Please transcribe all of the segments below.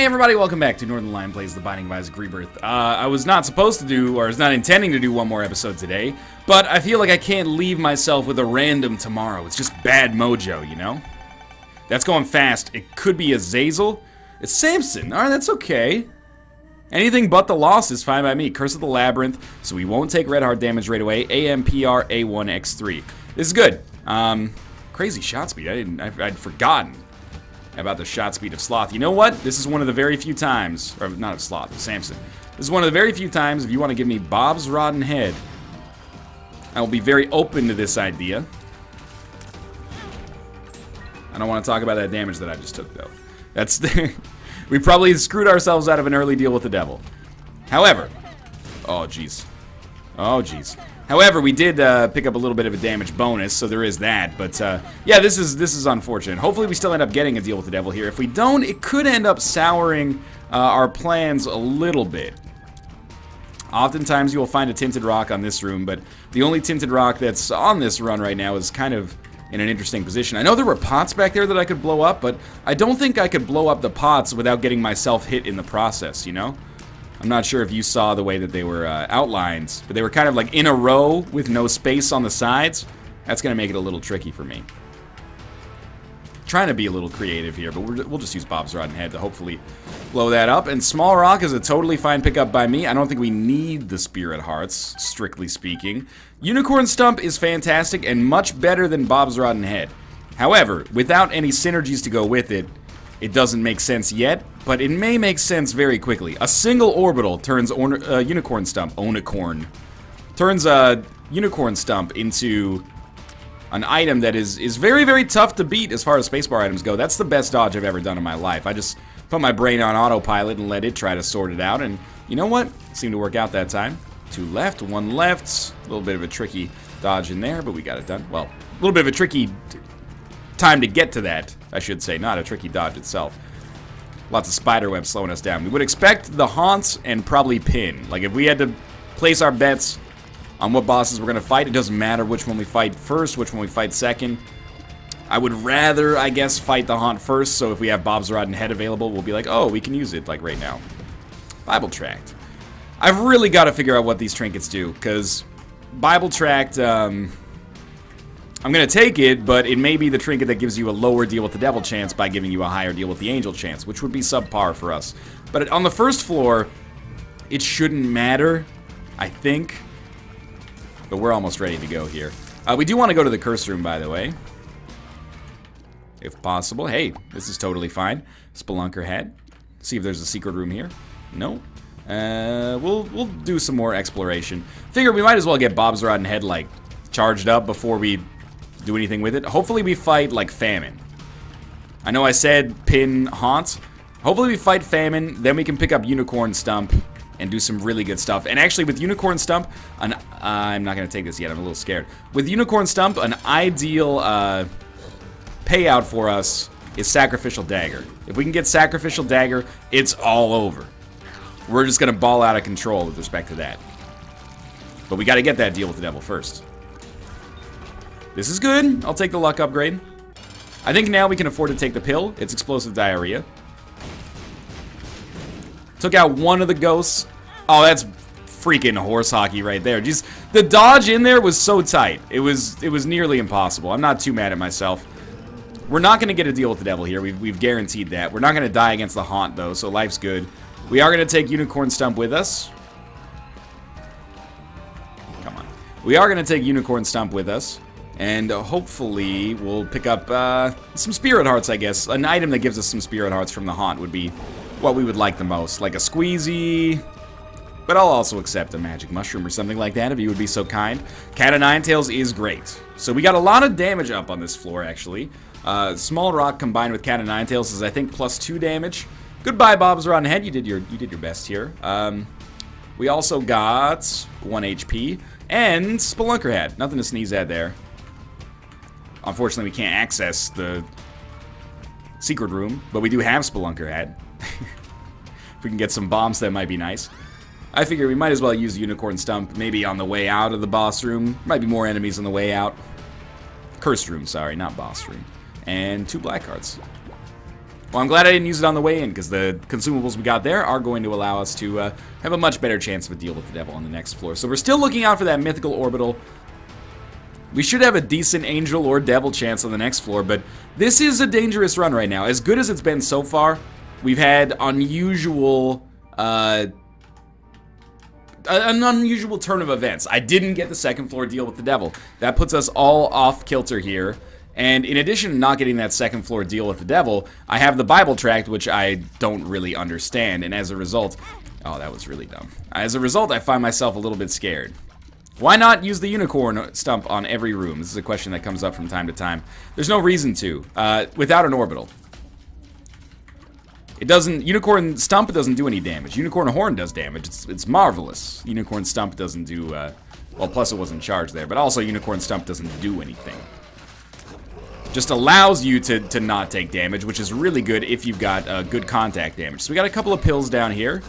Hey everybody, welcome back to Northern Lion Plays The Binding of Isaac Rebirth. I was not supposed to do, or I was not intending to do one more episode today, but I feel like I can't leave myself with a random tomorrow. It's just bad mojo, you know? That's going fast. It could be Azazel. It's Samson. Alright, that's okay. Anything but the loss is fine by me. Curse of the Labyrinth, so we won't take red heart damage right away. AMPR A1X3. This is good. Crazy shot speed. I'd forgotten about the shot speed of Sloth. You know what? This is one of the very few times, or not of Sloth, of Samson. This is one of the very few times, if you want to give me Bob's Rotten Head, I will be very open to this idea. I don't want to talk about that damage that I just took, though. That's we probably screwed ourselves out of an early deal with the devil. However, oh jeez, oh jeez. However, we did pick up a little bit of a damage bonus, so there is that. But yeah, this is unfortunate. Hopefully, we still end up getting a deal with the devil here. If we don't, it could end up souring our plans a little bit. Oftentimes, you will find a tinted rock on this room, but the only tinted rock that's on this run right now is kind of in an interesting position. I know there were pots back there that I could blow up, but I don't think I could blow up the pots without getting myself hit in the process, you know? I'm not sure if you saw the way that they were outlined, but they were kind of like in a row with no space on the sides. That's going to make it a little tricky for me. Trying to be a little creative here, but we'll just use Bob's Rotten Head to hopefully blow that up. And Small Rock is a totally fine pickup by me. I don't think we need the Spirit Hearts, strictly speaking. Unicorn Stump is fantastic and much better than Bob's Rotten Head. However, without any synergies to go with it, it doesn't make sense yet, but it may make sense very quickly. A single orbital turns Unicorn Stump, turns a Unicorn Stump into an item that is very, very tough to beat as far as spacebar items go. That's the best dodge I've ever done in my life. I just put my brain on autopilot and let it try to sort it out, and you know what? It seemed to work out that time. 2 left, 1 left. A little bit of a tricky dodge in there, but we got it done. Well, a little bit of a tricky time to get to that, I should say, not a tricky dodge itself. Lots of spiderweb slowing us down. We would expect the haunts and probably pin. Like, if we had to place our bets on what bosses we're going to fight, it doesn't matter which one we fight first, which one we fight second. I would rather, I guess, fight the haunt first, so if we have Bob's Rotten Head available, we'll be like, oh, we can use it, like, right now. Bible Tract. I've really got to figure out what these trinkets do, because Bible Tract, I'm going to take it, but it may be the trinket that gives you a lower deal with the devil chance by giving you a higher deal with the angel chance, which would be subpar for us. But on the first floor, it shouldn't matter, I think. But we're almost ready to go here. We do want to go to the curse room, by the way. If possible. Hey, this is totally fine. Spelunker Head. See if there's a secret room here. No. We'll do some more exploration. Figure we might as well get Bob's Rotten Head, like, charged up before we do anything with it. Hopefully we fight like Famine. I know I said pin haunt. Hopefully we fight Famine, then we can pick up Unicorn Stump and do some really good stuff. And actually with Unicorn Stump, I'm not going to take this yet, I'm a little scared. With Unicorn Stump, an ideal payout for us is Sacrificial Dagger. If we can get Sacrificial Dagger, it's all over. We're just going to ball out of control with respect to that. But we got to get that deal with the devil first. This is good. I'll take the luck upgrade. I think now we can afford to take the pill. It's explosive diarrhea. Took out one of the ghosts. Oh, that's freaking horse hockey right there. Just the dodge in there was so tight. It was nearly impossible. I'm not too mad at myself. We're not going to get a deal with the devil here. We've guaranteed that. We're not going to die against the haunt though, so life's good. We are going to take Unicorn Stump with us. Come on. We are going to take Unicorn Stump with us. And hopefully we'll pick up some Spirit Hearts, I guess. An item that gives us some Spirit Hearts from the haunt would be what we would like the most. Like a Squeezy. But I'll also accept a Magic Mushroom or something like that if you would be so kind. Cat of Nine Tails is great. So we got a lot of damage up on this floor, actually. Small Rock combined with Cat of Nine Tails is, I think, +2 damage. Goodbye, Bob's Rotten Head. You did your best here. We also got 1 HP. And Spelunker Head. Nothing to sneeze at there. Unfortunately, we can't access the secret room, but we do have Spelunker Head. If we can get some bombs, that might be nice. I figure we might as well use Unicorn Stump maybe on the way out of the boss room. Might be more enemies on the way out. Cursed room, sorry, not boss room. And 2 black cards. Well, I'm glad I didn't use it on the way in, because the consumables we got there are going to allow us to have a much better chance of a deal with the devil on the next floor. So we're still looking out for that mythical orbital. We should have a decent angel or devil chance on the next floor, but this is a dangerous run right now. As good as it's been so far, we've had unusual... an unusual turn of events. I didn't get the second floor deal with the devil. That puts us all off kilter here. And in addition to not getting that second floor deal with the devil, I have the Bible tract, which I don't really understand. And as a result... Oh, that was really dumb. As a result, I find myself a little bit scared. Why not use the unicorn stump on every room? This is a question that comes up from time to time. There's no reason to, without an orbital. It doesn't, unicorn stump doesn't do any damage. Unicorn horn does damage. It's marvelous. Unicorn stump doesn't do, well, plus it wasn't charged there, but also unicorn stump doesn't do anything. Just allows you to not take damage, which is really good if you've got good contact damage. So we got a couple of pills down here.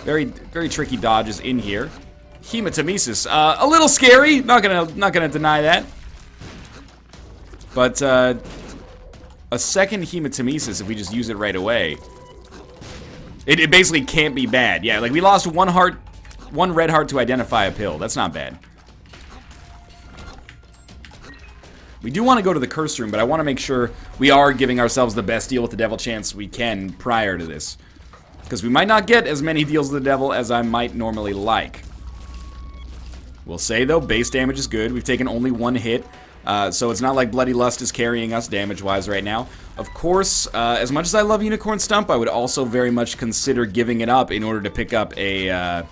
Very, very tricky dodges in here. Hematemesis, a little scary. Not gonna deny that. But a second hematemesis, if we just use it right away, it basically can't be bad. Yeah, like we lost one red heart to identify a pill. That's not bad. We do want to go to the curse room, but I want to make sure we are giving ourselves the best deal with the devil chance we can prior to this, because we might not get as many deals with the devil as I might normally like. We'll say, though, base damage is good. We've taken only one hit, so it's not like Bloody Lust is carrying us damage-wise right now. Of course, as much as I love Unicorn Stump, I would also very much consider giving it up in order to pick up an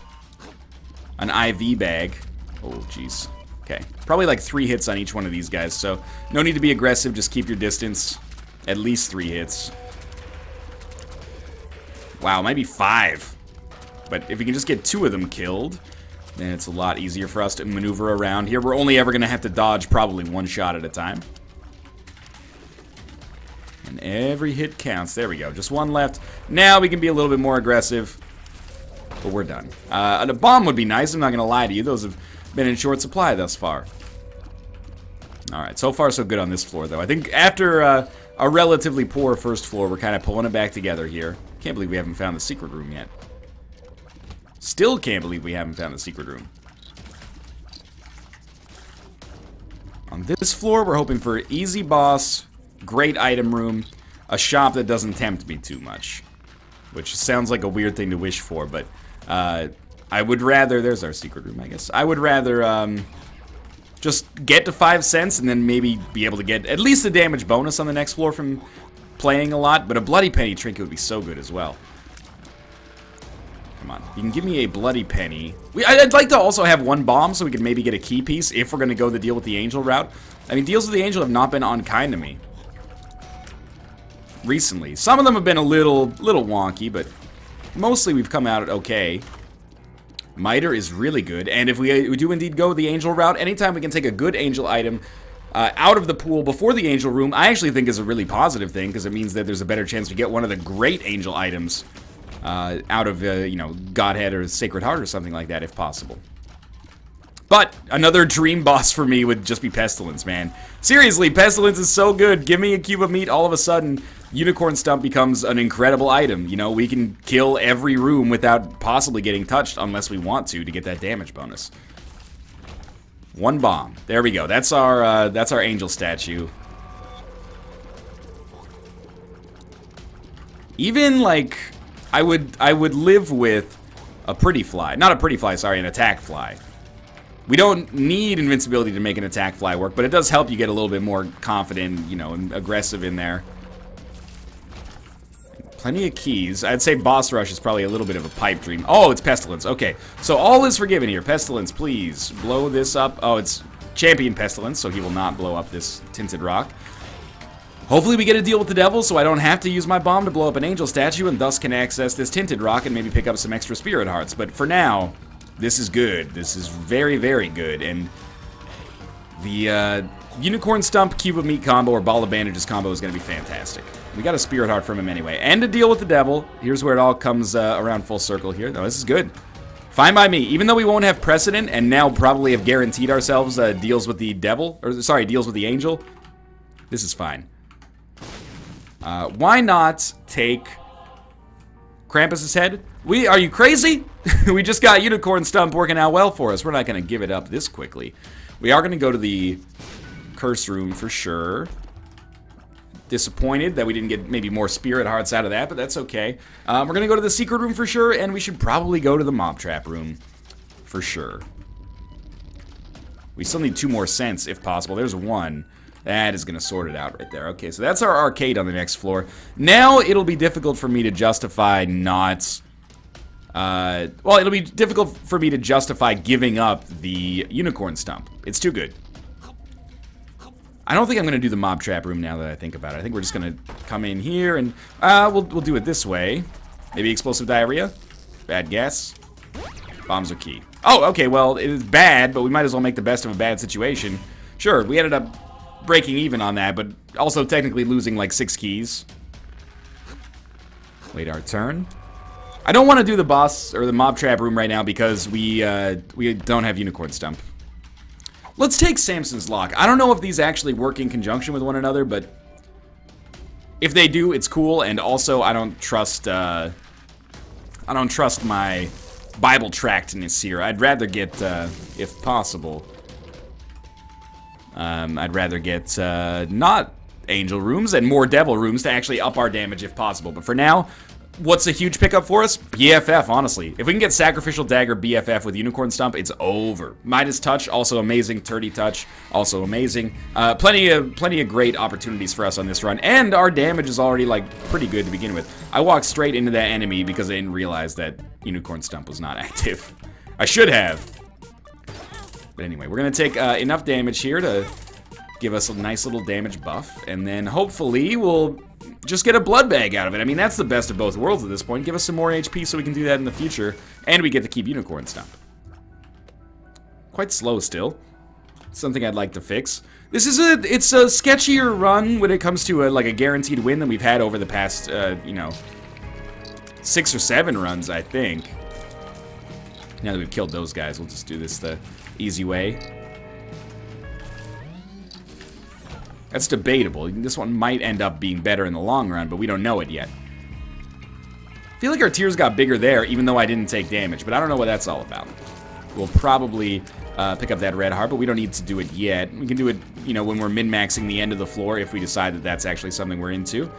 IV bag. Oh, jeez. Okay, probably like 3 hits on each one of these guys, so no need to be aggressive, just keep your distance. At least 3 hits. Wow, maybe 5. But if we can just get 2 of them killed, then it's a lot easier for us to maneuver around here. We're only ever going to have to dodge probably 1 shot at a time. And every hit counts. There we go, just 1 left. Now we can be a little bit more aggressive. But we're done. A bomb would be nice, I'm not going to lie to you. Those have been in short supply thus far. Alright, so far so good on this floor, though. I think after a relatively poor first floor, we're kind of pulling it back together here. Can't believe we haven't found the secret room yet. Still can't believe we haven't found the secret room. On this floor, we're hoping for easy boss, great item room, a shop that doesn't tempt me too much. Which sounds like a weird thing to wish for, but I would rather... There's our secret room, I guess. I would rather just get to 5 cents and then maybe be able to get at least a damage bonus on the next floor from playing a lot, but a Bloody Penny trinket would be so good as well. Come on, you can give me a Bloody Penny. I'd like to also have 1 bomb so we can maybe get a key piece if we're going to go the deal with the Angel route. I mean, deals with the Angel have not been unkind to me recently. Some of them have been a little wonky, but mostly we've come out okay. Miter is really good, and if we do indeed go the Angel route, anytime we can take a good Angel item out of the pool before the Angel room, I actually think is a really positive thing, because it means that there's a better chance we get one of the great Angel items out of, you know, Godhead or Sacred Heart or something like that, if possible. But another dream boss for me would just be Pestilence, man. Seriously, Pestilence is so good. Give me a cube of meat, all of a sudden, Unicorn Stump becomes an incredible item. You know, we can kill every room without possibly getting touched unless we want to get that damage bonus. 1 bomb. There we go. That's our Angel statue. Even, like, I would live with a pretty fly. Not a pretty fly, sorry, an attack fly. We don't need invincibility to make an attack fly work, but it does help you get a little bit more confident, you know, and aggressive in there. Plenty of keys. I'd say Boss Rush is probably a little bit of a pipe dream. Oh, it's Pestilence. Okay, so all is forgiven here. Pestilence, please blow this up. Oh, it's Champion Pestilence, so he will not blow up this Tinted Rock. Hopefully we get a deal with the devil so I don't have to use my bomb to blow up an Angel statue and thus can access this Tinted Rock and maybe pick up some extra Spirit Hearts. But for now, this is good. This is very, very good. And the Unicorn Stump Cube of Meat combo or Ball of Bandages combo is going to be fantastic. We got a Spirit Heart from him anyway. And a deal with the devil. Here's where it all comes around full circle here. No, this is good. Fine by me. Even though we won't have precedent and now probably have guaranteed ourselves deals with the devil, or sorry, deals with the Angel, this is fine. Why not take Krampus's head? Are you crazy? We just got Unicorn Stump working out well for us. We're not going to give it up this quickly. We are going to go to the curse room for sure. Disappointed that we didn't get maybe more spirit hearts out of that, but that's okay. We're going to go to the secret room for sure, and we should probably go to the mob trap room for sure. We still need 2 more cents if possible. There's 1. That is going to sort it out right there. Okay, so that's our arcade on the next floor. Now it'll be difficult for me to justify not... well, it'll be difficult for me to justify giving up the Unicorn Stump. It's too good. I don't think I'm going to do the mob trap room now that I think about it. I think we're just going to come in here and... we'll do it this way. Maybe explosive diarrhea? Bad guess. Bombs are key. Oh, okay, well, it is bad, but we might as well make the best of a bad situation. Sure, we ended up breaking even on that, but also technically losing like 6 keys. Wait our turn. I don't want to do the boss or the mob trap room right now because we don't have Unicorn Stump. Let's take Samson's Lock. I don't know if these actually work in conjunction with one another, but if they do, it's cool. And also, I don't trust my Bible tractness here. I'd rather get, if possible, I'd rather get not angel rooms and more devil rooms to actually up our damage if possible. But for now, what's a huge pickup for us? BFF, honestly. If we can get Sacrificial Dagger BFF with Unicorn Stump, it's over. Midas Touch, also amazing. Turdy Touch, also amazing. Plenty of great opportunities for us on this run. And our damage is already, like, pretty good to begin with. I walked straight into that enemy because I didn't realize that Unicorn Stump was not active. I should have. But anyway, we're going to take enough damage here to give us a nice little damage buff. And then hopefully we'll just get a blood bag out of it. I mean, that's the best of both worlds at this point. Give us some more HP so we can do that in the future. And we get to keep Unicorn Stump. Quite slow still. Something I'd like to fix. This is it's a sketchier run when it comes to like a guaranteed win than we've had over the past, you know, 6 or 7 runs, I think. Now that we've killed those guys, we'll just do this the easy way. That's debatable. This one might end up being better in the long run, but we don't know it yet. I feel like our tears got bigger there, even though I didn't take damage, but I don't know what that's all about. We'll probably pick up that red heart, but we don't need to do it yet. We can do it, you know, when we're min-maxing the end of the floor if we decide that that's actually something we're into.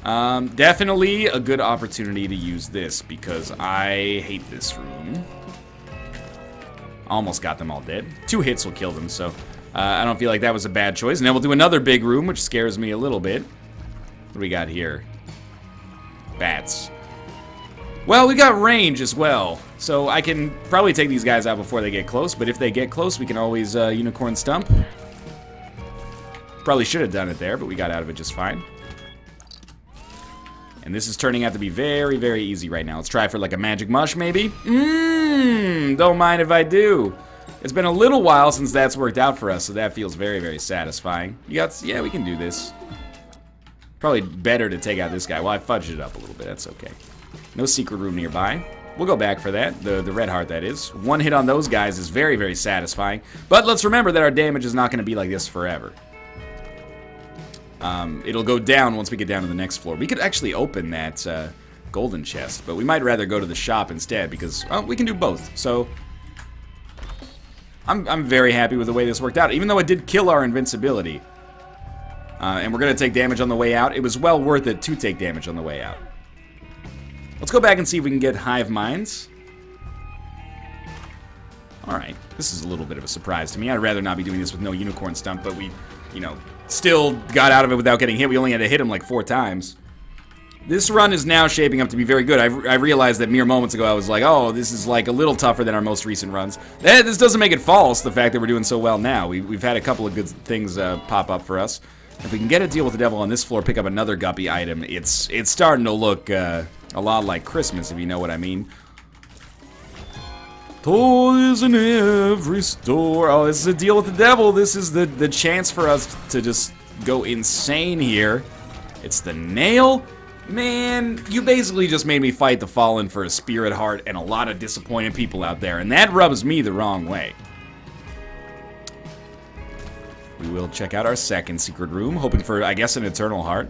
Definitely a good opportunity to use this, because I hate this room. Almost got them all dead. 2 hits will kill them, so... I don't feel like that was a bad choice. And then we'll do another big room, which scares me a little bit. What do we got here? Bats. Well, we got range as well. So I can probably take these guys out before they get close. But if they get close, we can always Unicorn Stump. Probably should have done it there, but we got out of it just fine. And this is turning out to be very, very easy right now. Let's try for like a magic mush, maybe? Don't mind if I do. It's been a little while since that's worked out for us, so that feels very, very satisfying. Yeah, we can do this. Probably better to take out this guy. Well, I fudged it up a little bit. That's okay. No secret room nearby. We'll go back for that. The red heart, that is. 1 hit on those guys is very, very satisfying. But let's remember that our damage is not going to be like this forever. It'll go down once we get down to the next floor. We could actually open that golden chest, but we might rather go to the shop instead because, well, we can do both. So... I'm very happy with the way this worked out, even though it did kill our invincibility. And we're going to take damage on the way out. It was well worth it to take damage on the way out. Let's go back and see if we can get Hive Minds. Alright, this is a little bit of a surprise to me. I'd rather not be doing this with no Unicorn Stump, but we, you know, still got out of it without getting hit. We only had to hit him like 4 times. This run is now shaping up to be very good. I realized that mere moments ago I was like, oh, this is like a little tougher than our most recent runs. This doesn't make it false, the fact that we're doing so well now. We've had a couple of good things pop up for us. If we can get a deal with the devil on this floor, pick up another guppy item, it's starting to look a lot like Christmas, if you know what I mean. Toys in every store. Oh, this is a deal with the devil. This is the chance for us to just go insane here. It's the nail. Man, you basically just made me fight the Fallen for a spirit heart and a lot of disappointed people out there, and that rubs me the wrong way. We will check out our second secret room, hoping for, I guess, an eternal heart.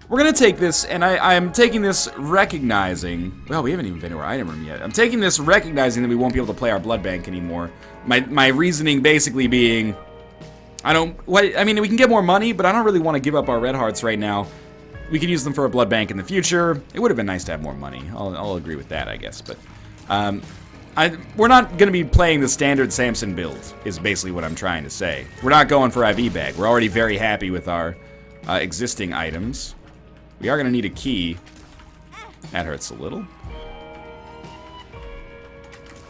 We're going to take this, and I'm taking this recognizing... Well, we haven't even been to our item room yet. I'm taking this recognizing that we won't be able to play our blood bank anymore. My reasoning basically being... I mean, we can get more money, but I don't really want to give up our red hearts right now. We could use them for a blood bank in the future. It would have been nice to have more money. I'll agree with that, I guess. But we're not going to be playing the standard Samson build, is basically what I'm trying to say. We're not going for IV bag. We're already very happy with our existing items. We are going to need a key. That hurts a little.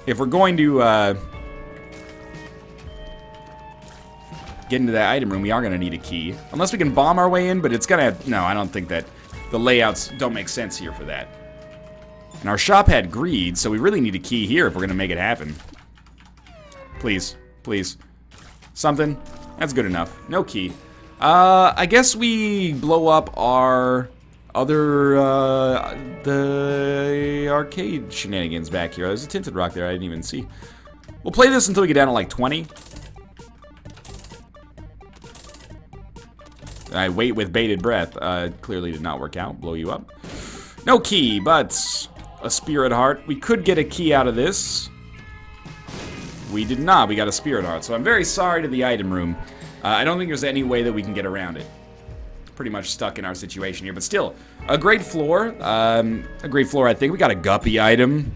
If we're going to get into that item room, we are going to need a key. Unless we can bomb our way in, but it's going to... No, I don't think that... The layouts don't make sense here for that. And our shop had greed, so we really need a key here if we're going to make it happen. Please. Please. Something. That's good enough. No key. I guess we blow up our other... the arcade shenanigans back here. There's a tinted rock there I didn't even see. We'll play this until we get down to like 20. I wait with bated breath. Clearly did not work out. Blow you up. No key, but a spirit heart. We could get a key out of this. We did not. We got a spirit heart. So I'm very sorry to the item room. I don't think there's any way that we can get around it. Pretty much stuck in our situation here. But still, a great floor. A great floor, I think. We got a guppy item.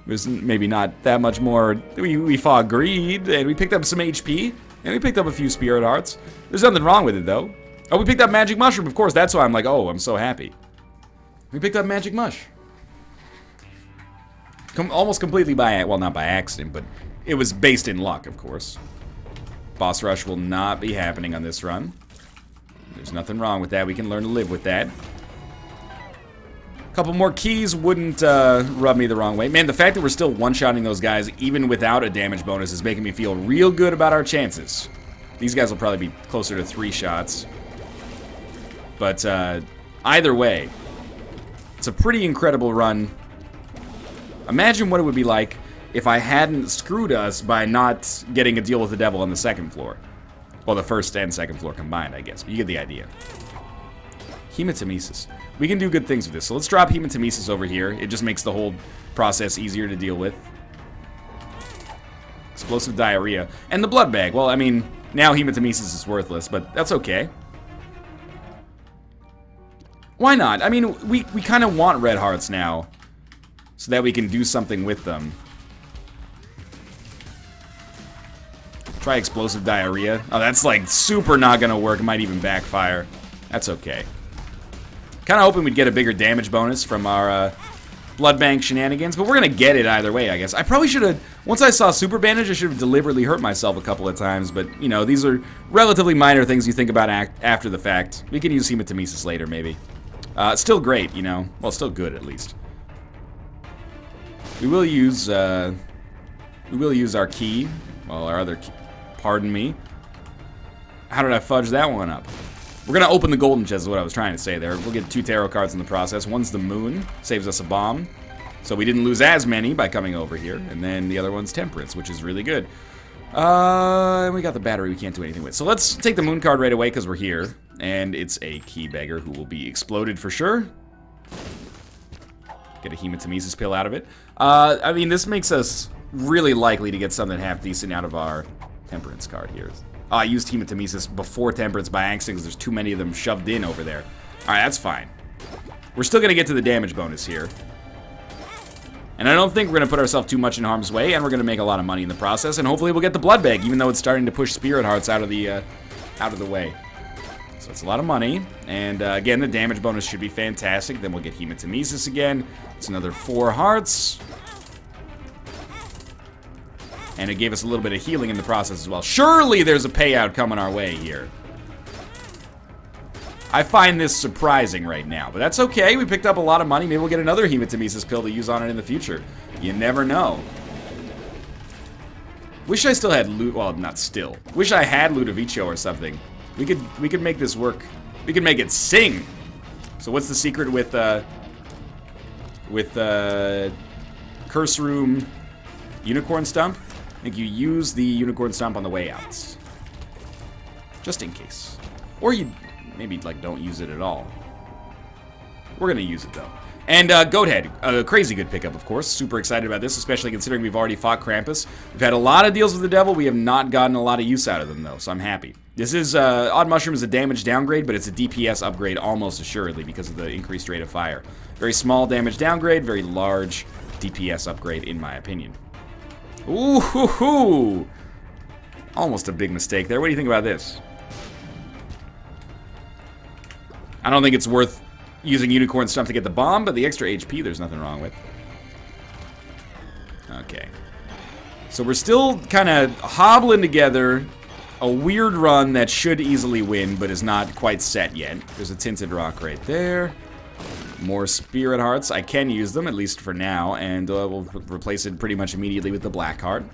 There's maybe not that much more. We fought greed, and we picked up some HP. And we picked up a few spirit hearts. There's nothing wrong with it, though. Oh, we picked up magic mushroom, of course. That's why I'm like, oh, I'm so happy. We picked up magic mush. Almost completely by, well, not by accident, but it was based in luck, of course. Boss rush will not be happening on this run. There's nothing wrong with that. We can learn to live with that. Couple more keys wouldn't rub me the wrong way. Man, the fact that we're still one-shotting those guys, even without a damage bonus, is making me feel real good about our chances. These guys will probably be closer to 3 shots. But either way, it's a pretty incredible run. Imagine what it would be like if I hadn't screwed us by not getting a deal with the devil on the second floor. Well, the first and second floor combined, I guess. But you get the idea. Hematemesis. We can do good things with this. So let's drop Hematemesis over here. It just makes the whole process easier to deal with. Explosive diarrhea. And the blood bag. Well, I mean, now Hematemesis is worthless, but that's okay. Why not? I mean, we kind of want red hearts now, so that we can do something with them. Try explosive diarrhea. Oh, that's like super not gonna work. It might even backfire. That's okay. Kind of hoping we'd get a bigger damage bonus from our blood bank shenanigans, but we're gonna get it either way, I guess. I probably should have, once I saw super bandage, I should have deliberately hurt myself a couple of times, but, you know, these are relatively minor things you think about after the fact. We can use Hematemesis later, maybe. Still great, you know. Well, still good, at least. We will use our key. Well, our other key. Pardon me. How did I fudge that one up? We're going to open the golden chest is what I was trying to say there. We'll get 2 tarot cards in the process. One's the moon. Saves us a bomb. So we didn't lose as many by coming over here. And then the other one's temperance, which is really good. And we got the battery we can't do anything with. So let's take the moon card right away because we're here. And it's a key beggar who will be exploded for sure. Get a Hematemesis pill out of it. I mean, this makes us really likely to get something half decent out of our temperance card here. Oh, I used Hematemesis before temperance by accident because there's too many of them shoved in over there. Alright, that's fine. We're still going to get to the damage bonus here. And I don't think we're going to put ourselves too much in harm's way, and we're going to make a lot of money in the process, and hopefully we'll get the blood bag, even though it's starting to push spirit hearts out of the way. So it's a lot of money, and again, the damage bonus should be fantastic. Then we'll get Hematemesis again. It's another 4 hearts. And it gave us a little bit of healing in the process as well. Surely there's a payout coming our way here. I find this surprising right now, but that's okay. We picked up a lot of money. Maybe we'll get another Hematemesis pill to use on it in the future. You never know. Wish I still had loot. Well, not still. Wish I had Ludovico or something. We could make this work. We could make it sing. So what's the secret with Curse Room Unicorn Stump? I think you use the Unicorn Stomp on the way out. Just in case. Or you maybe, like, don't use it at all. We're going to use it, though. And Goathead, a crazy good pickup, of course. Super excited about this, especially considering we've already fought Krampus. We've had a lot of deals with the devil. We have not gotten a lot of use out of them, though, so I'm happy. This is, Odd Mushroom is a damage downgrade, but it's a DPS upgrade almost assuredly because of the increased rate of fire. Very small damage downgrade, very large DPS upgrade, in my opinion. Ooh, hoo, hoo. Almost a big mistake there. What do you think about this? I don't think it's worth using Unicorn Stump to get the bomb, but the extra HP there's nothing wrong with. Okay. So we're still kind of hobbling together a weird run that should easily win, but is not quite set yet. There's a Tinted Rock right there. More Spirit Hearts. I can use them, at least for now, and we'll replace it pretty much immediately with the Black Heart.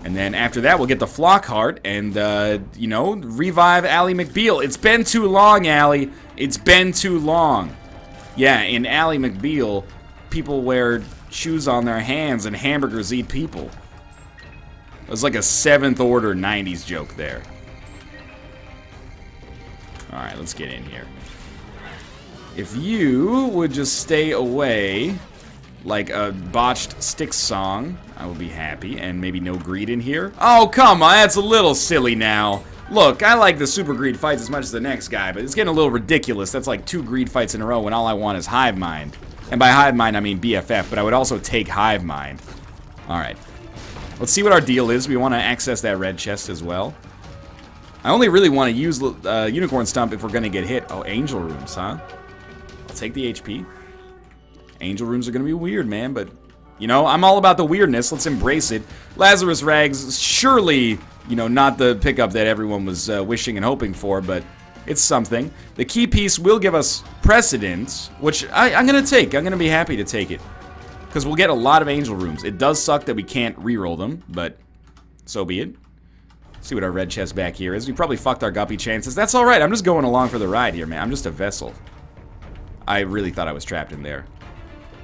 And then after that, we'll get the Flock Heart and, you know, revive Ally McBeal. It's been too long, Ally. It's been too long. Yeah, in Ally McBeal, people wear shoes on their hands and hamburgers eat people. It was like a 7th order 90s joke there. Alright, let's get in here. If you would just stay away like a botched Styx song, I will be happy. And maybe no greed in here. Oh, come on, that's a little silly now. Look, I like the super greed fights as much as the next guy, but it's getting a little ridiculous. That's like 2 greed fights in a row when all I want is Hive Mind. And by Hive Mind, I mean BFF, but I would also take Hive Mind. Alright. Let's see what our deal is. We want to access that red chest as well. I only really want to use Unicorn Stump if we're going to get hit. Oh, Angel Rooms, huh? I'll take the HP. Angel Rooms are going to be weird, man, but, you know, I'm all about the weirdness. Let's embrace it. Lazarus Rags, surely, you know, not the pickup that everyone was wishing and hoping for, but it's something. The key piece will give us precedence, which I'm going to take. I'm going to be happy to take it, because we'll get a lot of Angel Rooms. It does suck that we can't reroll them, but so be it. See what our red chest back here is. We probably fucked our guppy chances. That's all right. I'm just going along for the ride here, man. I'm just a vessel. I really thought I was trapped in there.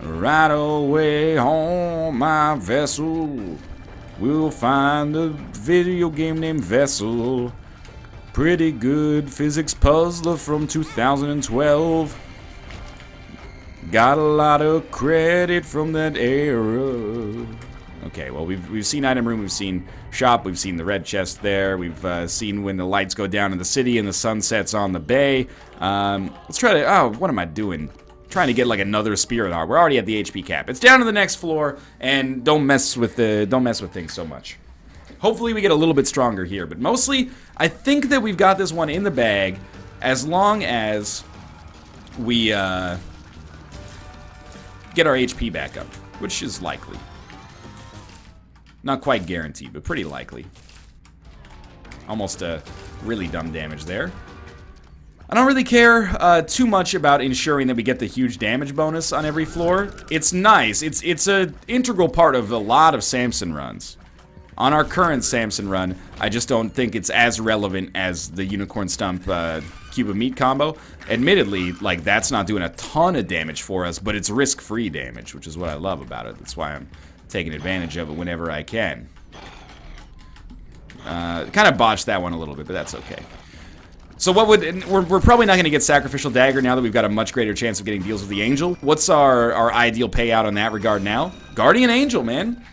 Right away home, my vessel. We'll find a video game named Vessel. Pretty good physics puzzler from 2012. Got a lot of credit from that era. Okay, well, we've seen item room, we've seen shop, we've seen the red chest there, we've seen when the lights go down in the city and the sun sets on the bay. Let's try to, oh, what am I doing? Trying to get like another Spirit Heart. We're already at the HP cap. It's down to the next floor, and don't mess with things so much. Hopefully we get a little bit stronger here, but mostly I think that we've got this one in the bag as long as we get our HP back up, which is likely. Not quite guaranteed, but pretty likely. Almost really dumb damage there. I don't really care too much about ensuring that we get the huge damage bonus on every floor. It's nice. It's an integral part of a lot of Samson runs. On our current Samson run, I just don't think it's as relevant as the Unicorn Stump Cube of Meat combo. Admittedly, like, that's not doing a ton of damage for us, but it's risk-free damage, which is what I love about it. That's why I'm taking advantage of it whenever I can. Kind of botched that one a little bit, but that's okay. So what would... We're probably not going to get Sacrificial Dagger now that we've got a much greater chance of getting deals with the Angel. What's our ideal payout on that regard now? Guardian Angel, man.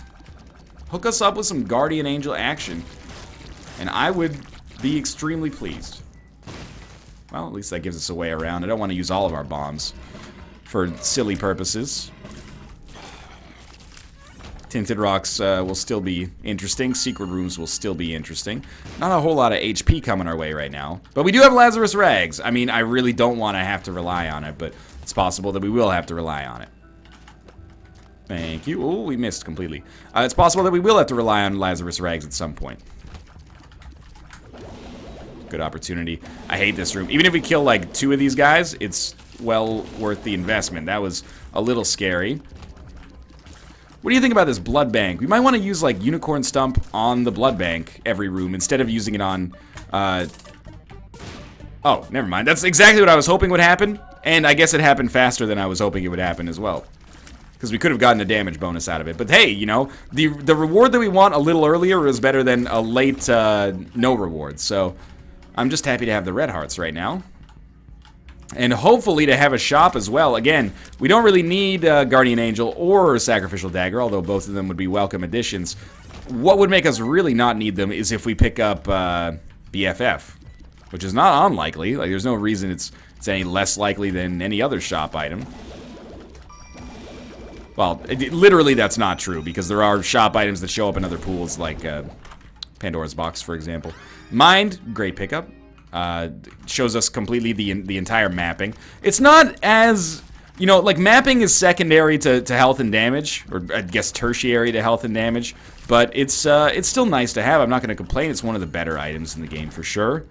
Hook us up with some Guardian Angel action, and I would be extremely pleased. Well, at least that gives us a way around. I don't want to use all of our bombs for silly purposes. Tinted Rocks will still be interesting. Secret Rooms will still be interesting. Not a whole lot of HP coming our way right now. But we do have Lazarus Rags. I mean, I really don't want to have to rely on it, but it's possible that we will have to rely on it. Thank you. Oh, we missed completely. It's possible that we will have to rely on Lazarus Rags at some point. Good opportunity. I hate this room. Even if we kill, like, 2 of these guys, it's well worth the investment. That was a little scary. What do you think about this blood bank? We might want to use, like, Unicorn Stump on the blood bank every room instead of using it on, Oh, never mind. That's exactly what I was hoping would happen, and I guess it happened faster than I was hoping it would happen as well. Because we could have gotten a damage bonus out of it. But hey, you know, the reward that we want a little earlier is better than a late no reward. So I'm just happy to have the red hearts right now. And hopefully to have a shop as well. Again, we don't really need Guardian Angel or Sacrificial Dagger, although both of them would be welcome additions. What would make us really not need them is if we pick up BFF, which is not unlikely. Like, there's no reason it's any less likely than any other shop item. Well, literally that's not true, because there are shop items that show up in other pools, like Pandora's Box, for example. Mind, great pickup. Shows us completely the entire mapping. It's not as, you know, like, mapping is secondary to health and damage, or I guess tertiary to health and damage, but it's still nice to have. I'm not going to complain. It's one of the better items in the game for sure.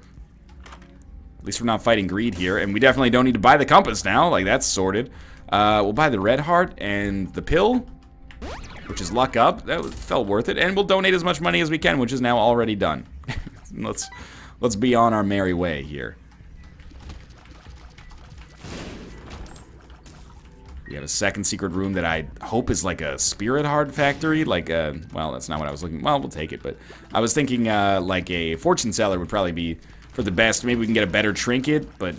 At least we're not fighting greed here, and we definitely don't need to buy the compass now. Like, that's sorted. We'll buy the red heart and the pill, which is luck up. That felt worth it, and we'll donate as much money as we can, which is now already done. Let's be on our merry way here. We have a second secret room that I hope is like a spirit heart factory. Like, well, that's not what I was looking. Well, we'll take it, but I was thinking like a fortune seller would probably be for the best. Maybe we can get a better trinket, but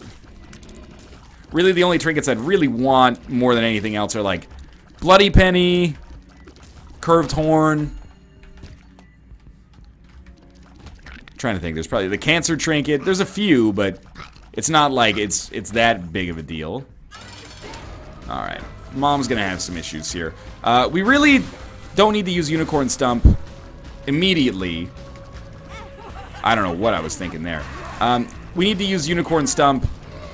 really the only trinkets I'd really want more than anything else are like Bloody Penny, Curved Horn. Trying to think, there's probably the cancer trinket. There's a few, but it's not like it's that big of a deal. All right, Mom's gonna have some issues here. We really don't need to use Unicorn Stump immediately. I don't know what I was thinking there. We need to use Unicorn Stump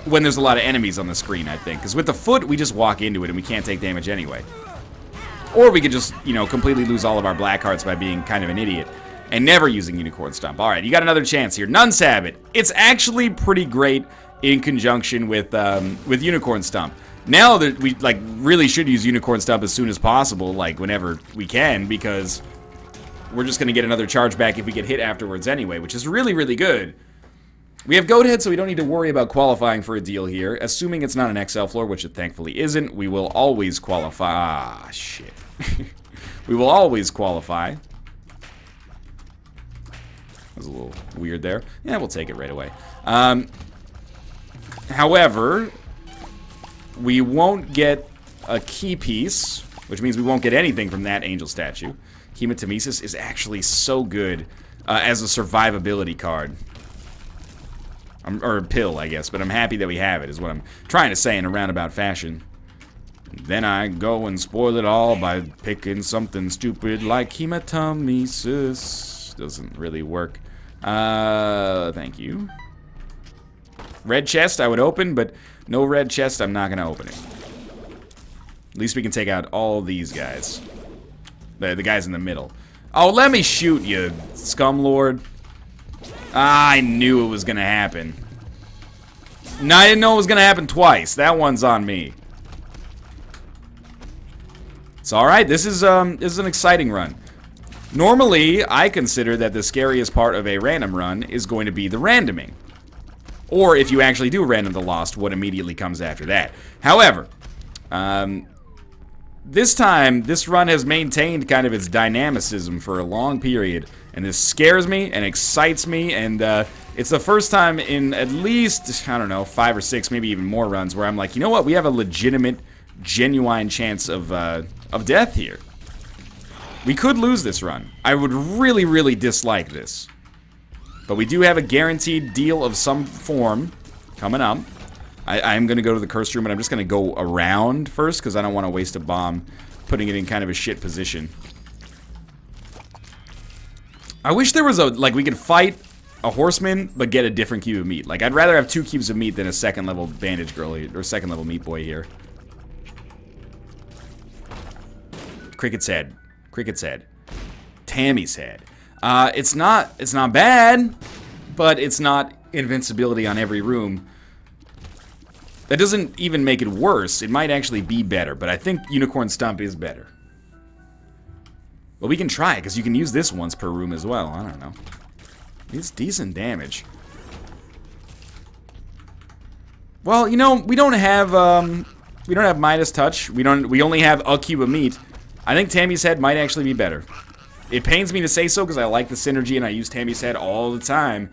when there's a lot of enemies on the screen, I think, because with the foot we just walk into it and we can't take damage anyway. Or we could just, you know, completely lose all of our black hearts by being kind of an idiot. And never using Unicorn Stump. Alright, you got another chance here. Nun's Habit. It's actually pretty great in conjunction with Unicorn Stump. Now that we, like, really should use Unicorn Stump as soon as possible, like, whenever we can, because we're just going to get another charge back if we get hit afterwards anyway, which is really, really good. We have Goat Head, so we don't need to worry about qualifying for a deal here. Assuming it's not an XL floor, which it thankfully isn't, we will always qualify. Ah, shit. We will always qualify. Was a little weird there. Yeah, we'll take it right away. However, we won't get a key piece, which means we won't get anything from that angel statue. Hematomesis is actually so good as a survivability card. Or a pill, I guess, but I'm happy that we have it, is what I'm trying to say in a roundabout fashion. Then I go and spoil it all by picking something stupid like hematomesis. Doesn't really work. Thank you. Red chest I would open, but no red chest, I'm not gonna open it. At least we can take out all these guys. The guys in the middle. Oh, let me shoot you, scumlord. I knew it was gonna happen. No, I didn't know it was gonna happen twice. That one's on me. It's alright, this is an exciting run. Normally, I consider that the scariest part of a random run is going to be the randoming. Or if you actually do random the Lost, what immediately comes after that. However, this time, this run has maintained kind of its dynamicism for a long period. And this scares me and excites me, and it's the first time in at least, I don't know, 5 or 6, maybe even more runs where I'm like, you know what, we have a legitimate, genuine chance of death here. We could lose this run. I would really, really dislike this. But we do have a guaranteed deal of some form coming up. I am going to go to the cursed room, but I'm just going to go around first because I don't want to waste a bomb putting it in kind of a shit position. I wish there was a, like, we could fight a horseman, but get a different cube of meat. Like, I'd rather have 2 cubes of meat than a second level bandage girl here, or second level meat boy here. Cricket's head. Cricket's head. Tammy's head. It's not bad, but it's not invincibility on every room. That doesn't even make it worse. It might actually be better, but I think Unicorn Stump is better. Well, we can try it, because you can use this once per room as well. I don't know. It's decent damage. Well, you know, we don't have Midas Touch. We only have a cube of meat. I think Tammy's head might actually be better. It pains me to say so because I like the synergy and I use Tammy's head all the time.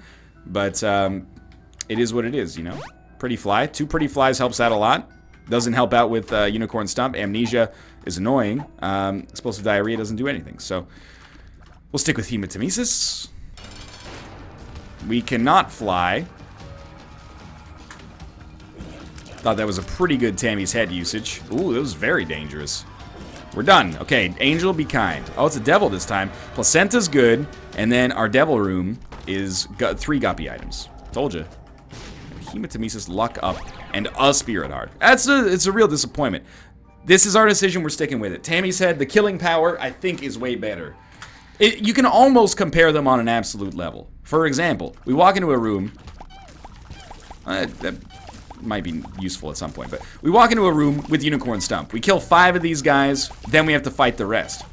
But it is what it is, you know? Pretty Fly. 2 Pretty Flies helps out a lot. Doesn't help out with Unicorn Stomp. Amnesia is annoying. Explosive Diarrhea doesn't do anything. So we'll stick with Hematemesis. We cannot fly. Thought that was a pretty good Tammy's Head usage. Ooh, it was very dangerous. We're done. Okay, Angel, be kind. Oh, it's a Devil this time. Placenta's good, and then our Devil Room is 3 Guppy items. Told you. Hematemesis, Luck Up, and a Spirit Heart. It's a real disappointment. This is our decision. We're sticking with it. Tammy's Head, the killing power, I think, is way better. You can almost compare them on an absolute level. For example, we walk into a room. That might be useful at some point, but we walk into a room with Unicorn Stomp. We kill 5 of these guys, then we have to fight the rest.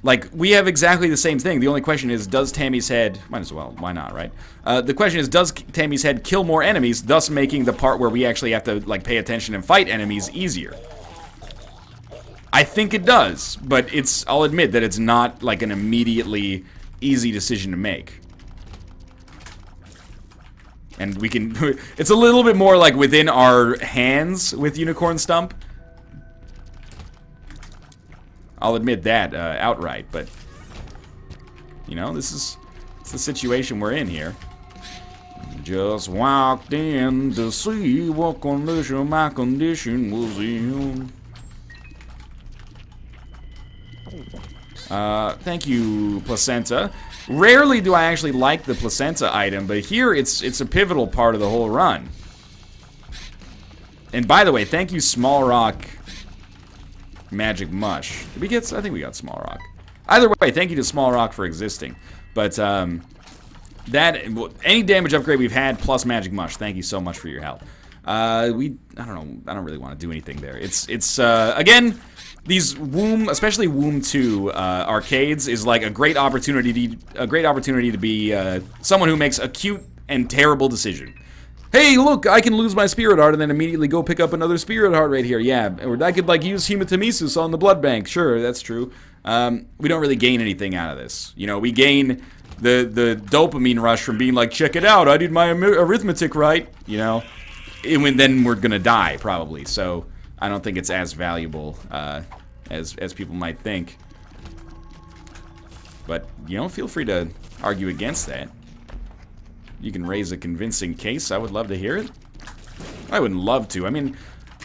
Like, we have exactly the same thing. The only question is, does Tammy's Head... Might as well. Why not, right? The question is, does Tammy's Head kill more enemies, thus making the part where we actually have to, like, pay attention and fight enemies easier? I think it does, but I'll admit that it's not, like, an immediately easy decision to make. And we can... It's a little bit more, like, within our hands with Unicorn Stomp. I'll admit that outright, but... You know, it's the situation we're in here. Just walked in to see what condition my condition was in. Thank you, Placenta. Rarely do I actually like the Placenta item, but here it's a pivotal part of the whole run. And by the way, thank you, Small Rock Magic Mush. Did we get... I think we got Small Rock. Either way, thank you to Small Rock for existing. But, any damage upgrade we've had plus Magic Mush, thank you so much for your help. I don't know, I don't really want to do anything there. Again... These Womb, especially Womb 2 arcades, is like a great opportunity to be someone who makes a cute and terrible decision. Hey, look, I can lose my Spirit Heart and then immediately go pick up another Spirit Heart right here. Yeah, or I could like use Hematemesis on the blood bank. Sure, that's true. We don't really gain anything out of this. You know, we gain the dopamine rush from being like, check it out, I did my arithmetic right. You know, and then we're gonna die probably. So. I don't think it's as valuable as people might think. But, you know, feel free to argue against that. You can raise a convincing case. I would love to hear it. I wouldn't love to. I mean,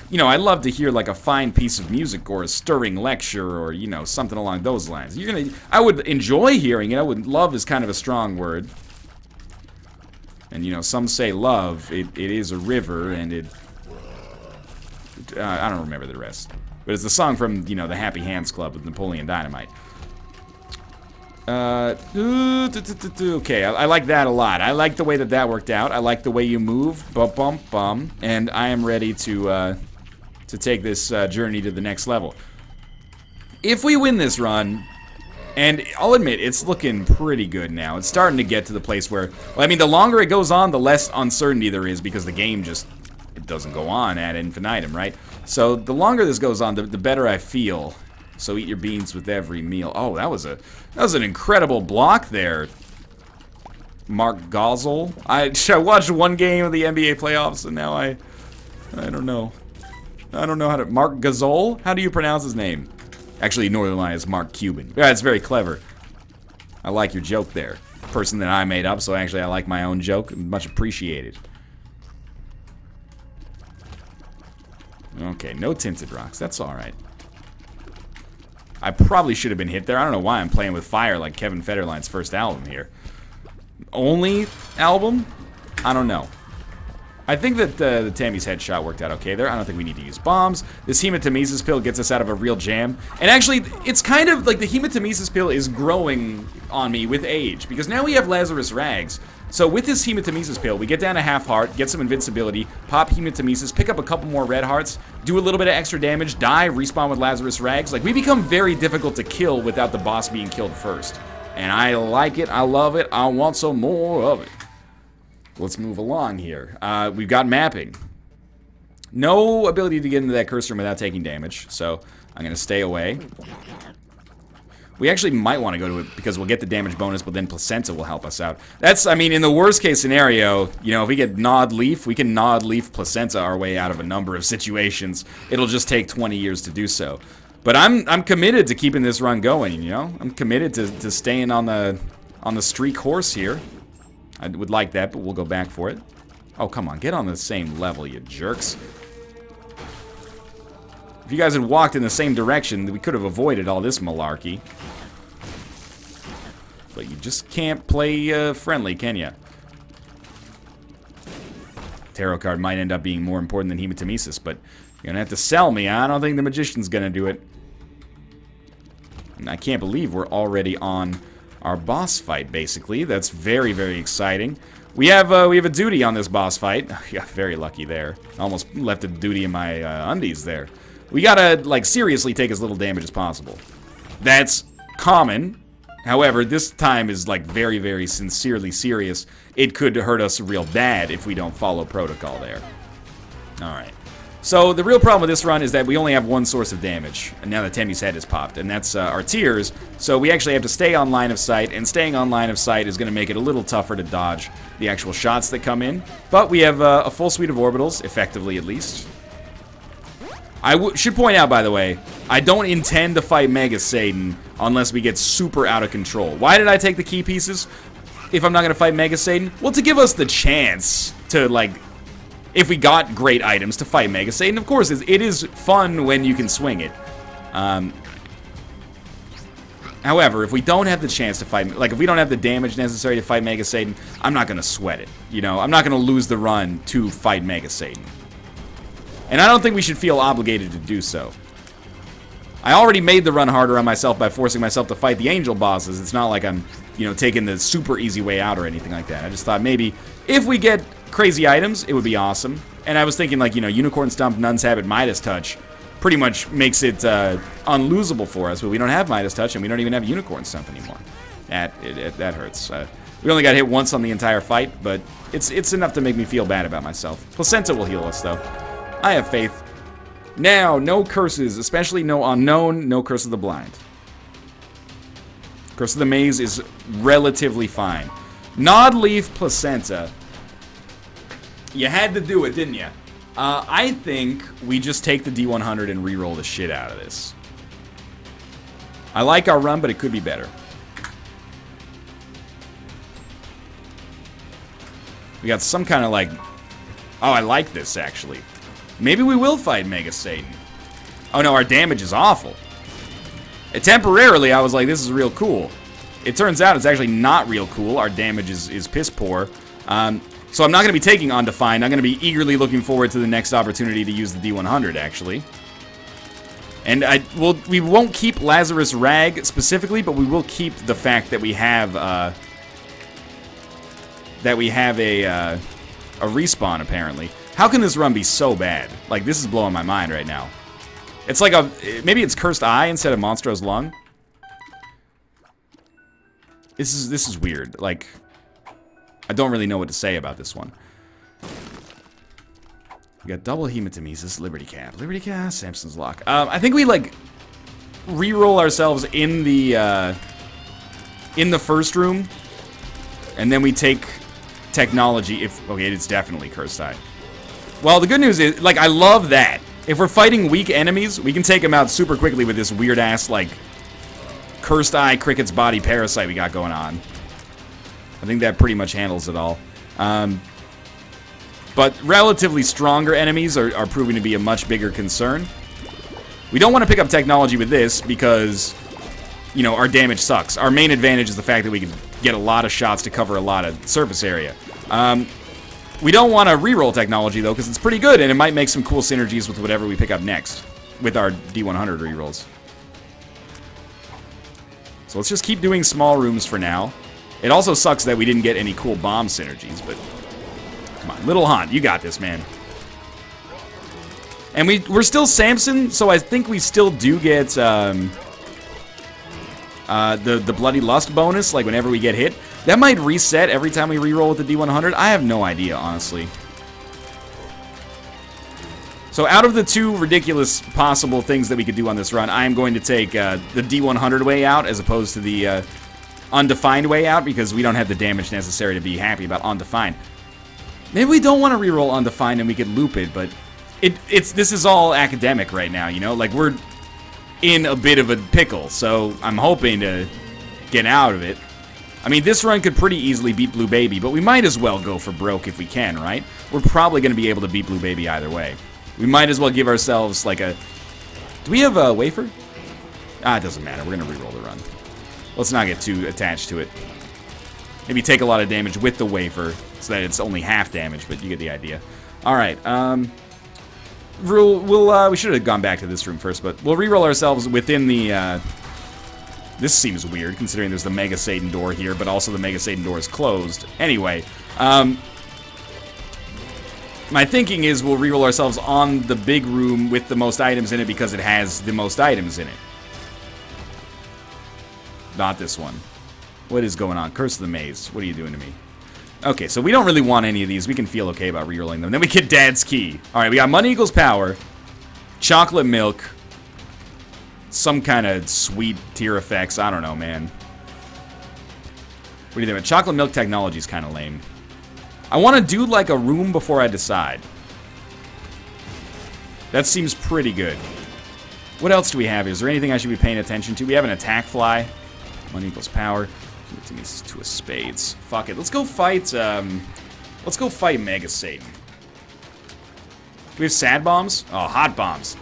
you know, I'd love to hear like a fine piece of music or a stirring lecture or, you know, something along those lines. I would enjoy hearing it. I would love is kind of a strong word. And, you know, some say love. It is a river and it... I don't remember the rest. But it's the song from, you know, the Happy Hands Club with Napoleon Dynamite. Okay, I like that a lot. I like the way that worked out. I like the way you move. Bum, bum, bum. And I am ready to take this journey to the next level. If we win this run, and I'll admit, it's looking pretty good now. It's starting to get to the place where, well, I mean, the longer it goes on, the less uncertainty there is because the game just... It doesn't go on ad infinitum, right? So the longer this goes on, the better I feel. So eat your beans with every meal. Oh, that was an incredible block there, Mark Gosel. I watched one game of the NBA playoffs, and now I don't know. I don't know how to... Mark Gasol? How do you pronounce his name? Actually, Northern Line is Mark Cuban. Yeah, it's very clever. I like your joke there. Person that I made up, so actually I like my own joke. Much appreciated. Okay, no tinted rocks. That's alright. I probably should have been hit there. I don't know why I'm playing with fire like Kevin Federline's first album here. Only album? I don't know. I think that the Tammy's headshot worked out okay there. I don't think we need to use bombs. This Hematemesis pill gets us out of a real jam. And actually, it's kind of like the Hematemesis pill is growing on me with age. Because now we have Lazarus Rags. So with this Hematemesis pill, we get down to half heart, get some invincibility, pop Hematemesis, pick up a couple more red hearts, do a little bit of extra damage, die, respawn with Lazarus Rags. Like, we become very difficult to kill without the boss being killed first. And I like it, I love it, I want some more of it. Let's move along here. We've got mapping. No ability to get into that curse room without taking damage, so I'm going to stay away. We actually might want to go to it because we'll get the damage bonus, but then Placenta will help us out. That's, I mean, in the worst case scenario, you know, if we get Gnawed Leaf, we can Gnawed Leaf Placenta our way out of a number of situations. It'll just take 20 years to do so. But I'm committed to keeping this run going, you know? I'm committed to staying on the streak horse here. I would like that, but we'll go back for it. Oh, come on, get on the same level, you jerks. If you guys had walked in the same direction, we could have avoided all this malarkey. But you just can't play friendly, can ya? Tarot card might end up being more important than Hematemesis, but you're gonna have to sell me. I don't think the Magician's gonna do it. And I can't believe we're already on our boss fight, basically. That's very, very exciting. We have a duty on this boss fight. Yeah, very lucky there. Almost left a duty in my undies there. We gotta, like, seriously take as little damage as possible. That's common. However, this time is, like, very, very sincerely serious. It could hurt us real bad if we don't follow protocol there. Alright. So, the real problem with this run is that we only have one source of damage. And now that Temmie's head is popped. And that's our tears. So, we actually have to stay on line of sight. And staying on line of sight is going to make it a little tougher to dodge the actual shots that come in. But we have a full suite of orbitals, effectively at least. I should point out, by the way, I don't intend to fight Mega Satan unless we get super out of control. Why did I take the key pieces if I'm not going to fight Mega Satan? Well, to give us the chance to, like, if we got great items to fight Mega Satan. Of course, it is fun when you can swing it. However, if we don't have the chance to fight, like, if we don't have the damage necessary to fight Mega Satan, I'm not going to sweat it. You know, I'm not going to lose the run to fight Mega Satan. And I don't think we should feel obligated to do so. I already made the run harder on myself by forcing myself to fight the angel bosses. It's not like I'm, you know, taking the super easy way out or anything like that. I just thought maybe if we get crazy items, it would be awesome. And I was thinking, like, you know, Unicorn Stomp, Nun's Habit, Midas Touch pretty much makes it unlosable for us. But we don't have Midas Touch, and we don't even have Unicorn Stomp anymore. That hurts. We only got hit once on the entire fight, but it's enough to make me feel bad about myself. Placenta will heal us, though. I have faith. Now, no curses, especially no unknown, no Curse of the Blind. Curse of the Maze is relatively fine. Gnawed Leaf Placenta. You had to do it, didn't you? I think we just take the D100 and re-roll the shit out of this. I like our run, but it could be better. We got some kind of, like... Oh, I like this, actually. Maybe we will fight Mega Satan. Oh no, our damage is awful. Temporarily, I was like, this is real cool. It turns out it's actually not real cool. Our damage is piss poor. So I'm not going to be taking Undefined. I'm going to be eagerly looking forward to the next opportunity to use the D100, actually. And we won't keep Lazarus Rag specifically, but we will keep the fact that we have a respawn, apparently. How can this run be so bad? Like, this is blowing my mind right now. It's like maybe it's Cursed Eye instead of Monstro's Lung. This is weird. Like, I don't really know what to say about this one. We got double Hematemesis, Liberty Cap, Samson's Lock. I think we, like, re-roll ourselves in the first room, and then we take technology. Okay, it's definitely Cursed Eye. Well, the good news is, like, I love that. If we're fighting weak enemies, we can take them out super quickly with this weird-ass, like, Cursed Eye Cricket's Body Parasite we got going on. I think that pretty much handles it all. But relatively stronger enemies are proving to be a much bigger concern. We don't want to pick up technology with this because, you know, our damage sucks. Our main advantage is the fact that we can get a lot of shots to cover a lot of surface area. We don't want to reroll technology, though, because it's pretty good, and it might make some cool synergies with whatever we pick up next with our D100 rerolls. So let's just keep doing small rooms for now. It also sucks that we didn't get any cool bomb synergies, but come on, Little Haunt, you got this, man. And we're still Samson, so I think we still do get the Bloody Lust bonus, like whenever we get hit. That might reset every time we reroll with the D100. I have no idea, honestly. So out of the two ridiculous possible things that we could do on this run, I am going to take the D100 way out as opposed to the undefined way out, because we don't have the damage necessary to be happy about undefined. Maybe we don't want to reroll undefined and we could loop it, but this is all academic right now, you know? Like, we're in a bit of a pickle, so I'm hoping to get out of it. I mean, this run could pretty easily beat Blue Baby, but we might as well go for broke if we can, right? We're probably going to be able to beat Blue Baby either way. We might as well give ourselves, like, a... Do we have a wafer? Ah, it doesn't matter. We're going to reroll the run. Let's not get too attached to it. Maybe take a lot of damage with the wafer, so that it's only half damage, but you get the idea. Alright, we should have gone back to this room first, but we'll reroll ourselves within the, this seems weird, considering there's the Mega Satan door here, but also the Mega Satan door is closed. Anyway, my thinking is we'll reroll ourselves on the big room with the most items in it because it has the most items in it. Not this one. What is going on? Curse of the Maze. What are you doing to me? Okay, so we don't really want any of these. We can feel okay about rerolling them. Then we get Dad's Key. Alright, we got money equals power, chocolate milk, some kind of sweet tier effects. I don't know, man. What do you think? Chocolate milk technology is kind of lame. I want to do like a room before I decide. That seems pretty good. What else do we have? Is there anything I should be paying attention to? We have an attack fly. Money equals power. Give it to a spades. Fuck it. Let's go fight, Mega Satan. Do we have sad bombs? Oh, hot bombs.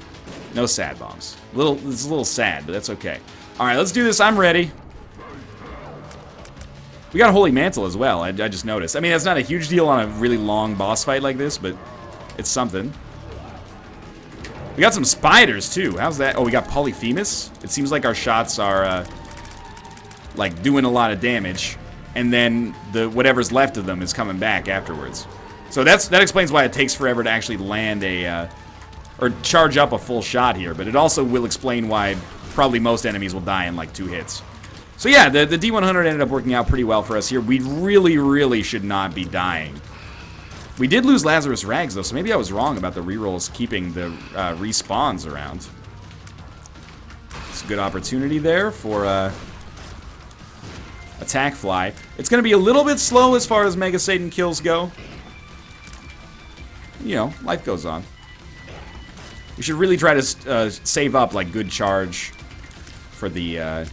No sad bombs. It's a little sad, but that's okay. Alright, let's do this. I'm ready. We got a Holy Mantle as well, I just noticed. I mean, that's not a huge deal on a really long boss fight like this, but it's something. We got some spiders, too. How's that? Oh, we got Polyphemus. It seems like our shots are, like, doing a lot of damage, and then whatever's left of them is coming back afterwards. So that explains why it takes forever to actually land or charge up a full shot here, but it also will explain why probably most enemies will die in, like, 2 hits. So yeah, the D100 ended up working out pretty well for us here. We really, really should not be dying. We did lose Lazarus Rags, though, so maybe I was wrong about the rerolls keeping the respawns around. It's a good opportunity there for attack fly. It's going to be a little bit slow as far as Mega Satan kills go. You know, life goes on. We should really try to save up, like, good charge for the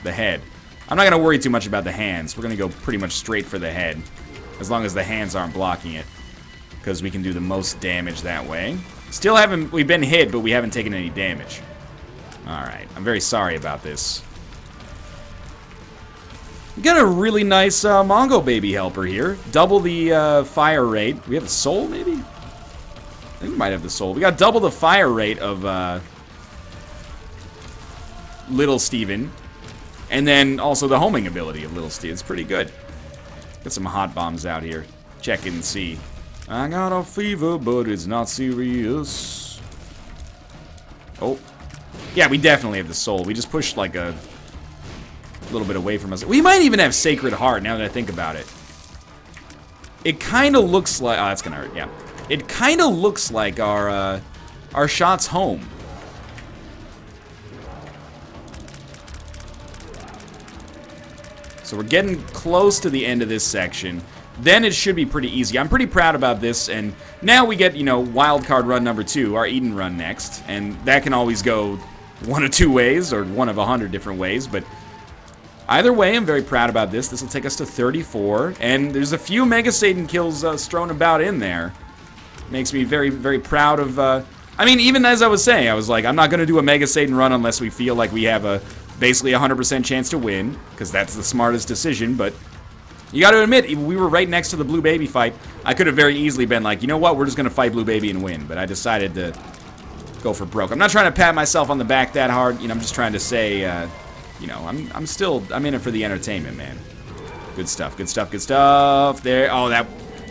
head. I'm not going to worry too much about the hands. We're going to go pretty much straight for the head, as long as the hands aren't blocking it, because we can do the most damage that way. Still haven't... We've been hit, but we haven't taken any damage. Alright, I'm very sorry about this. We got a really nice Mongo Baby helper here. Double the fire rate. We have a soul, maybe? I think we might have the soul. We got double the fire rate of Little Steven. And then also the homing ability of Little Steven. It's pretty good. Got some hot bombs out here. Check and see. I got a fever, but it's not serious. Oh. Yeah, we definitely have the soul. We just pushed like a little bit away from us. We might even have Sacred Heart, now that I think about it. It kind of looks like... Oh, that's going to hurt, yeah. It kind of looks like our shot's home. So we're getting close to the end of this section. Then it should be pretty easy. I'm pretty proud about this, and now we get, you know, wildcard run number 2, our Eden run next, and that can always go one of 2 ways, or one of 100 different ways, but either way, I'm very proud about this. This will take us to 34, and there's a few Mega Satan kills strewn about in there. Makes me very, very proud of, I mean, even as I was saying, I was like, I'm not going to do a Mega Satan run unless we feel like we have a basically 100% chance to win, because that's the smartest decision, but you got to admit, we were right next to the Blue Baby fight. I could have very easily been like, you know what, we're just going to fight Blue Baby and win, but I decided to go for broke. I'm not trying to pat myself on the back that hard, you know, I'm just trying to say, you know, I'm in it for the entertainment, man. Good stuff, good stuff, good stuff. There, oh,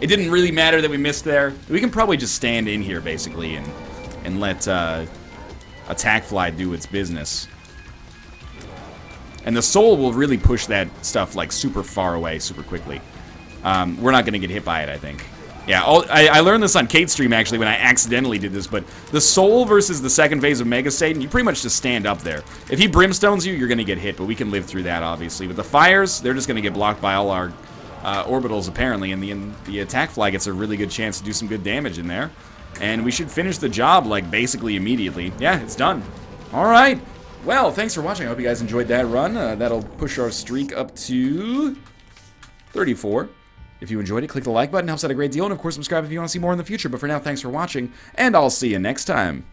it didn't really matter that we missed there. We can probably just stand in here, basically, and let Attack Fly do its business. And the soul will really push that stuff, like, super far away, super quickly. We're not going to get hit by it, I think. Yeah, I learned this on Kate's stream, actually, when I accidentally did this, but the Soul versus the second phase of Mega Satan, you pretty much just stand up there. If he Brimstones you, you're going to get hit, but we can live through that, obviously. But the Fires, they're just going to get blocked by all our orbitals, apparently, and the Attack Fly gets a really good chance to do some good damage in there. And we should finish the job, like, basically immediately. Yeah, it's done. All right. Well, thanks for watching. I hope you guys enjoyed that run. That'll push our streak up to 34. If you enjoyed it, click the like button. Helps out a great deal. And, of course, subscribe if you want to see more in the future. But for now, thanks for watching, and I'll see you next time.